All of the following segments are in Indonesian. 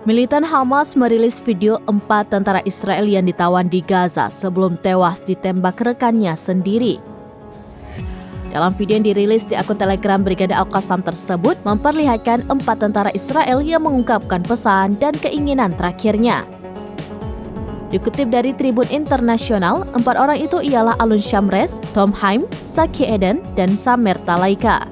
Militan Hamas merilis video 4 tentara Israel yang ditawan di Gaza sebelum tewas ditembak rekannya sendiri. Dalam video yang dirilis di akun Telegram Brigade Al-Qassam tersebut memperlihatkan 4 tentara Israel yang mengungkapkan pesan dan keinginan terakhirnya. Dikutip dari Tribun Internasional, 4 orang itu ialah Alon Shamres, Tom Haim, Saki Eden, dan Samer Talaika.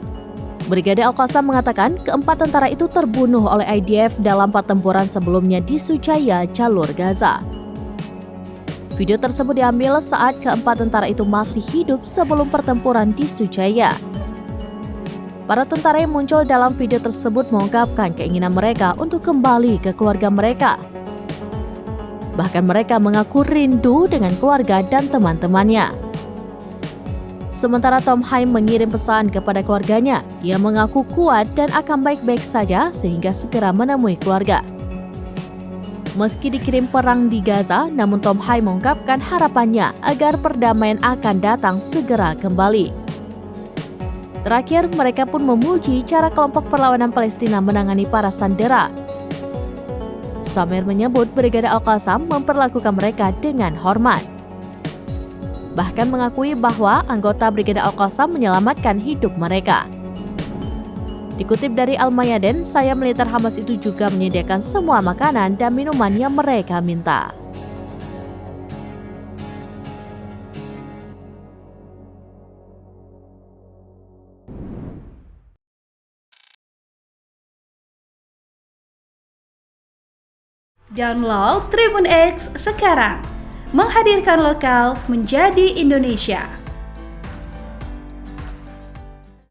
Brigade Al-Qassam mengatakan keempat tentara itu terbunuh oleh IDF dalam pertempuran sebelumnya di Sujaya, jalur Gaza. Video tersebut diambil saat keempat tentara itu masih hidup sebelum pertempuran di Sujaya. Para tentara yang muncul dalam video tersebut mengungkapkan keinginan mereka untuk kembali ke keluarga mereka. Bahkan mereka mengaku rindu dengan keluarga dan teman-temannya. Sementara Tom Haim mengirim pesan kepada keluarganya. Ia mengaku kuat dan akan baik-baik saja sehingga segera menemui keluarga. Meski dikirim perang di Gaza, namun Tom Haim mengungkapkan harapannya agar perdamaian akan datang segera kembali. Terakhir, mereka pun memuji cara kelompok perlawanan Palestina menangani para sandera. Samer menyebut Brigade Al-Qassam memperlakukan mereka dengan hormat. Bahkan mengakui bahwa anggota Brigade Al-Qassam menyelamatkan hidup mereka. Dikutip dari Al-Mayadin, sayap militer Hamas itu juga menyediakan semua makanan dan minuman yang mereka minta. Download Tribun X sekarang, menghadirkan lokal menjadi Indonesia.